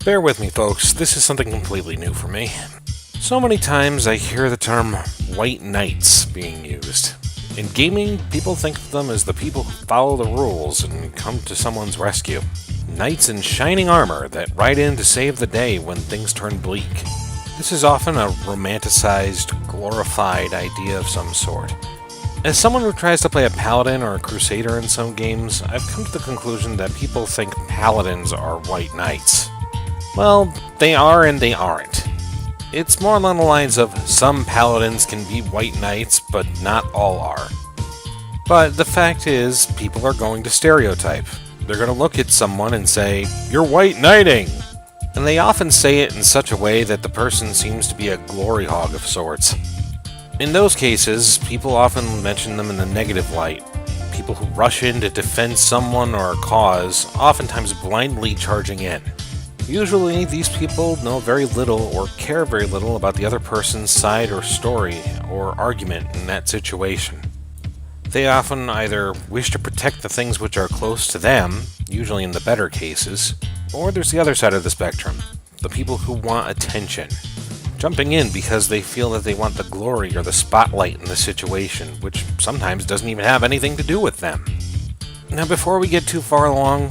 Bear with me, folks. This is something completely new for me. So many times I hear the term white knights being used. In gaming, people think of them as the people who follow the rules and come to someone's rescue. Knights in shining armor that ride in to save the day when things turn bleak. This is often a romanticized, glorified idea of some sort. As someone who tries to play a paladin or a crusader in some games, I've come to the conclusion that people think paladins are white knights. Well, they are and they aren't. It's more along the lines of some paladins can be white knights, but not all are. But the fact is, people are going to stereotype. They're going to look at someone and say, "You're white knighting!" And they often say it in such a way that the person seems to be a glory hog of sorts. In those cases, people often mention them in a negative light. People who rush in to defend someone or a cause, oftentimes blindly charging in. Usually, these people know very little or care very little about the other person's side or story or argument in that situation. They often either wish to protect the things which are close to them, usually in the better cases, or there's the other side of the spectrum, the people who want attention, jumping in because they feel that they want the glory or the spotlight in the situation, which sometimes doesn't even have anything to do with them. Now, before we get too far along,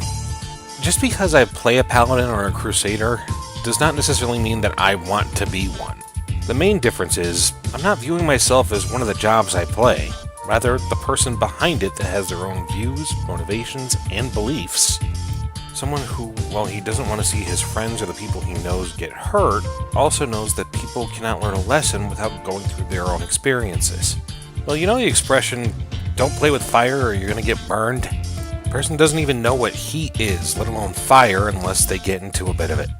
just because I play a paladin or a crusader does not necessarily mean that I want to be one. The main difference is, I'm not viewing myself as one of the jobs I play, rather the person behind it that has their own views, motivations, and beliefs. Someone who, while he doesn't want to see his friends or the people he knows get hurt, also knows that people cannot learn a lesson without going through their own experiences. Well, you know the expression, "Don't play with fire or you're going to get burned"? The person doesn't even know what heat is, let alone fire, unless they get into a bit of it.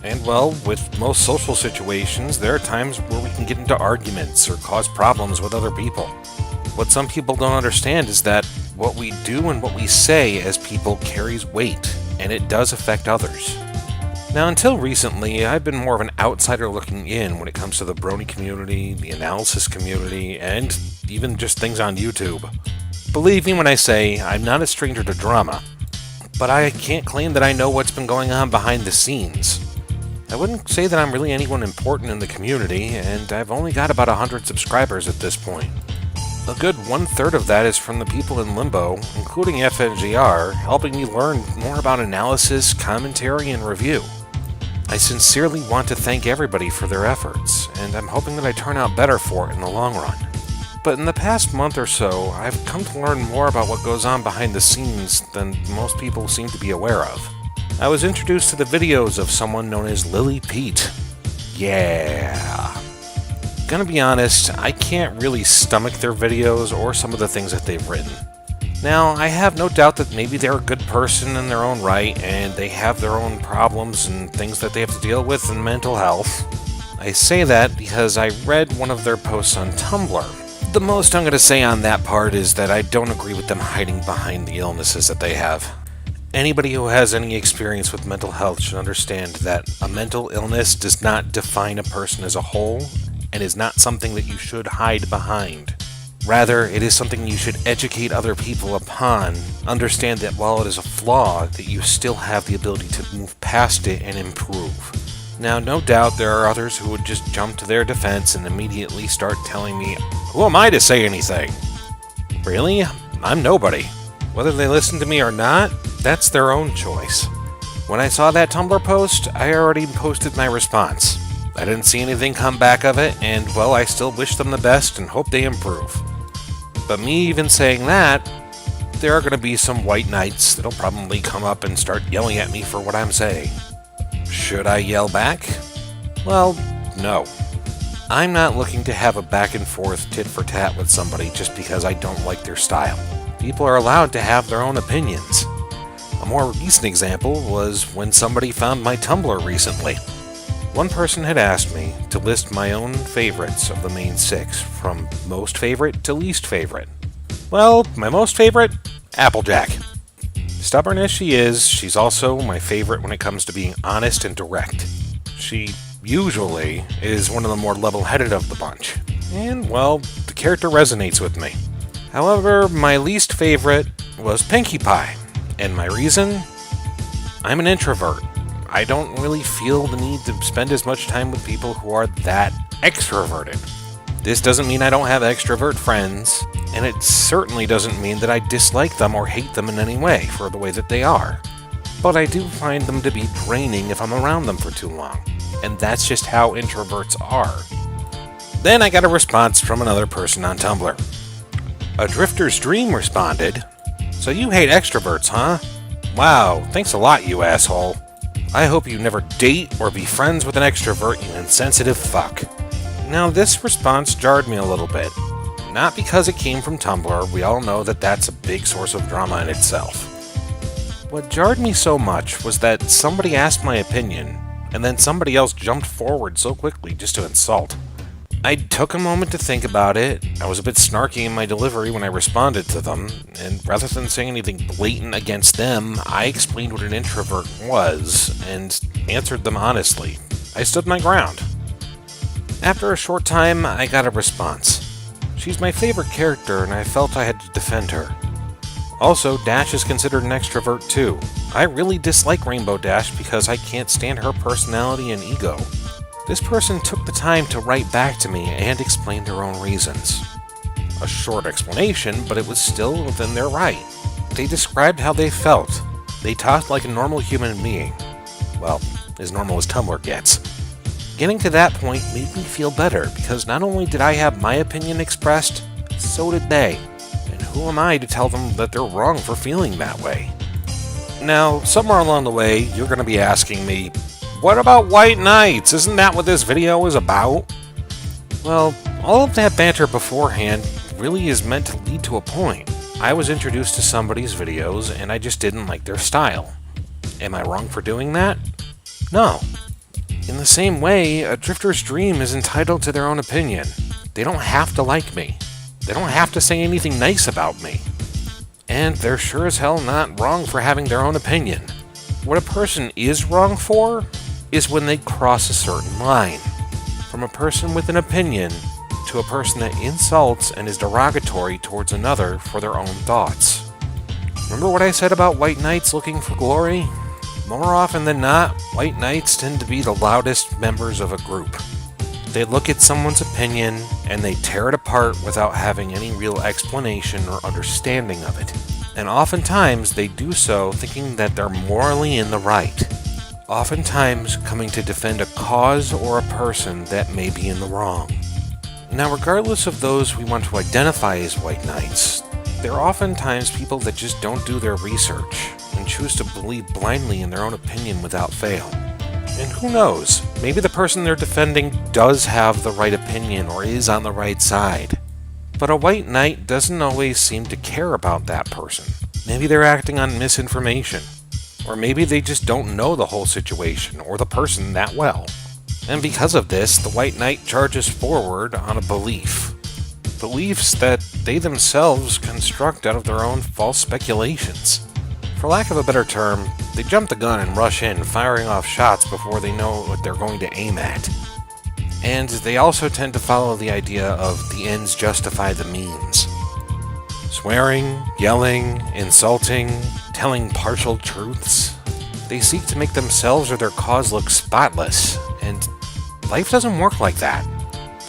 And well, with most social situations, there are times where we can get into arguments or cause problems with other people. What some people don't understand is that what we do and what we say as people carries weight, and it does affect others. Now, until recently, I've been more of an outsider looking in when it comes to the Brony community, the analysis community, and even just things on YouTube. Believe me when I say I'm not a stranger to drama, but I can't claim that I know what's been going on behind the scenes. I wouldn't say that I'm really anyone important in the community, and I've only got about 100 subscribers at this point. A good 1/3 of that is from the people in Limbo, including FNGR, helping me learn more about analysis, commentary, and review. I sincerely want to thank everybody for their efforts, and I'm hoping that I turn out better for it in the long run. But in the past month or so, I've come to learn more about what goes on behind the scenes than most people seem to be aware of. I was introduced to the videos of someone known as Lily Pete. Yeah. Gonna be honest, I can't really stomach their videos or some of the things that they've written. Now, I have no doubt that maybe they're a good person in their own right, and they have their own problems and things that they have to deal with in mental health. I say that because I read one of their posts on Tumblr. The most I'm going to say on that part is that I don't agree with them hiding behind the illnesses that they have. Anybody who has any experience with mental health should understand that a mental illness does not define a person as a whole, and is not something that you should hide behind. Rather, it is something you should educate other people upon, understand that while it is a flaw, that you still have the ability to move past it and improve. Now, no doubt there are others who would just jump to their defense and immediately start telling me, "Who am I to say anything?" Really? I'm nobody. Whether they listen to me or not, that's their own choice. When I saw that Tumblr post, I already posted my response. I didn't see anything come back of it, and well, I still wish them the best and hope they improve. But me even saying that, there are going to be some white knights that'll probably come up and start yelling at me for what I'm saying. Should I yell back? Well, no. I'm not looking to have a back and forth tit for tat with somebody just because I don't like their style. People are allowed to have their own opinions. A more recent example was when somebody found my Tumblr recently. One person had asked me to list my own favorites of the main 6, from most favorite to least favorite. Well, my most favorite? Applejack. Stubborn as she is, she's also my favorite when it comes to being honest and direct. She usually is one of the more level-headed of the bunch. And, well, the character resonates with me. However, my least favorite was Pinkie Pie. And my reason? I'm an introvert. I don't really feel the need to spend as much time with people who are that extroverted. This doesn't mean I don't have extrovert friends, and it certainly doesn't mean that I dislike them or hate them in any way for the way that they are. But I do find them to be draining if I'm around them for too long, and that's just how introverts are. Then I got a response from another person on Tumblr. A Drifter's Dream responded, "So you hate extroverts, huh? Wow, thanks a lot, you asshole. I hope you never date or be friends with an extrovert, you insensitive fuck." Now, this response jarred me a little bit. Not because it came from Tumblr, we all know that that's a big source of drama in itself. What jarred me so much was that somebody asked my opinion, and then somebody else jumped forward so quickly just to insult. I took a moment to think about it. I was a bit snarky in my delivery when I responded to them, and rather than saying anything blatant against them, I explained what an introvert was, and answered them honestly. I stood my ground. After a short time, I got a response. She's my favorite character, and I felt I had to defend her. Also, Dash is considered an extrovert too. I really dislike Rainbow Dash because I can't stand her personality and ego. This person took the time to write back to me and explain their own reasons. A short explanation, but it was still within their right. They described how they felt. They talked like a normal human being. Well, as normal as Tumblr gets. Getting to that point made me feel better, because not only did I have my opinion expressed, so did they. And who am I to tell them that they're wrong for feeling that way? Now, somewhere along the way, you're going to be asking me, what about White Knights? Isn't that what this video is about? Well, all of that banter beforehand really is meant to lead to a point. I was introduced to somebody's videos, and I just didn't like their style. Am I wrong for doing that? No. In the same way, a Drifter's Dream is entitled to their own opinion. They don't have to like me. They don't have to say anything nice about me. And they're sure as hell not wrong for having their own opinion. What a person is wrong for is when they cross a certain line. From a person with an opinion to a person that insults and is derogatory towards another for their own thoughts. Remember what I said about White Knights looking for glory? More often than not, White Knights tend to be the loudest members of a group. They look at someone's opinion and they tear it apart without having any real explanation or understanding of it. And oftentimes they do so thinking that they're morally in the right. Oftentimes coming to defend a cause or a person that may be in the wrong. Now, regardless of those we want to identify as White Knights, there are oftentimes people that just don't do their research and choose to believe blindly in their own opinion without fail. And who knows, maybe the person they're defending does have the right opinion or is on the right side. But a White Knight doesn't always seem to care about that person. Maybe they're acting on misinformation. Or maybe they just don't know the whole situation or the person that well. And because of this, the White Knight charges forward on a belief. Beliefs that they themselves construct out of their own false speculations. For lack of a better term, they jump the gun and rush in, firing off shots before they know what they're going to aim at. And they also tend to follow the idea of the ends justify the means. Swearing, yelling, insulting, telling partial truths. They seek to make themselves or their cause look spotless, and life doesn't work like that.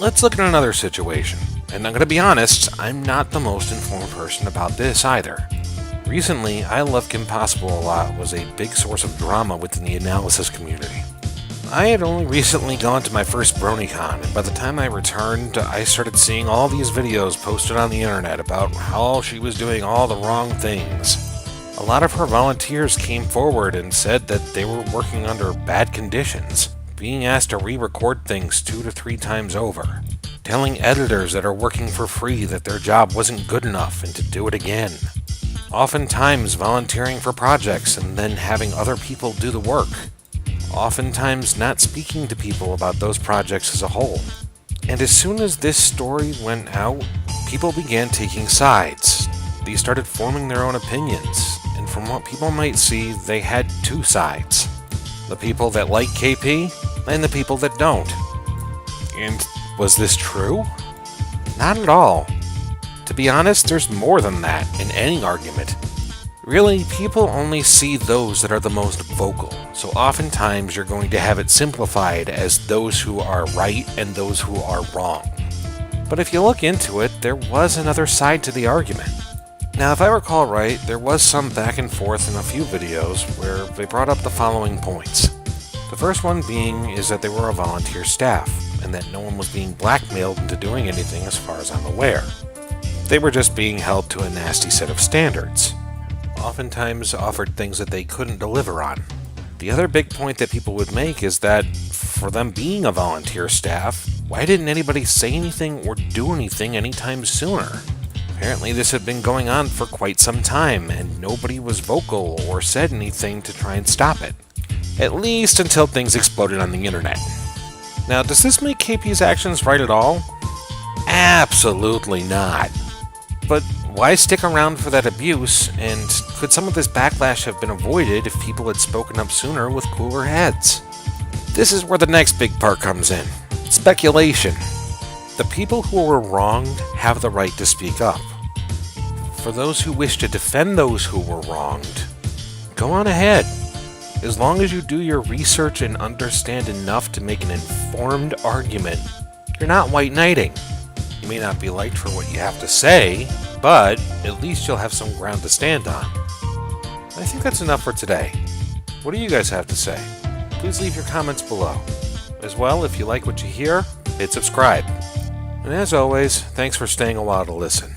Let's look at another situation, and I'm going to be honest, I'm not the most informed person about this either. Recently, I Love Kim Possible a Lot was a big source of drama within the analysis community. I had only recently gone to my first BronyCon, and by the time I returned, I started seeing all these videos posted on the internet about how she was doing all the wrong things. A lot of her volunteers came forward and said that they were working under bad conditions, being asked to re-record things 2 to 3 times over, telling editors that are working for free that their job wasn't good enough and to do it again. Oftentimes volunteering for projects and then having other people do the work. Oftentimes not speaking to people about those projects as a whole. And as soon as this story went out, people began taking sides. They started forming their own opinions, and from what people might see, they had 2 sides. The people that like KP, and the people that don't. And was this true? Not at all. To be honest, there's more than that in any argument. Really, people only see those that are the most vocal, so oftentimes you're going to have it simplified as those who are right and those who are wrong. But if you look into it, there was another side to the argument. Now, if I recall right, there was some back and forth in a few videos where they brought up the following points. The first one being is that they were a volunteer staff, and that no one was being blackmailed into doing anything as far as I'm aware. They were just being held to a nasty set of standards, oftentimes offered things that they couldn't deliver on. The other big point that people would make is that for them being a volunteer staff, why didn't anybody say anything or do anything anytime sooner? Apparently this had been going on for quite some time, and nobody was vocal or said anything to try and stop it. At least until things exploded on the internet. Now, does this make KP's actions right at all? Absolutely not. But why stick around for that abuse, and could some of this backlash have been avoided if people had spoken up sooner with cooler heads? This is where the next big part comes in. Speculation. The people who were wronged have the right to speak up. For those who wish to defend those who were wronged, go on ahead. As long as you do your research and understand enough to make an informed argument, you're not white knighting. You may not be liked for what you have to say, but at least you'll have some ground to stand on. I think that's enough for today. What do you guys have to say? Please leave your comments below. As well, if you like what you hear, hit subscribe. And as always, thanks for staying a while to listen.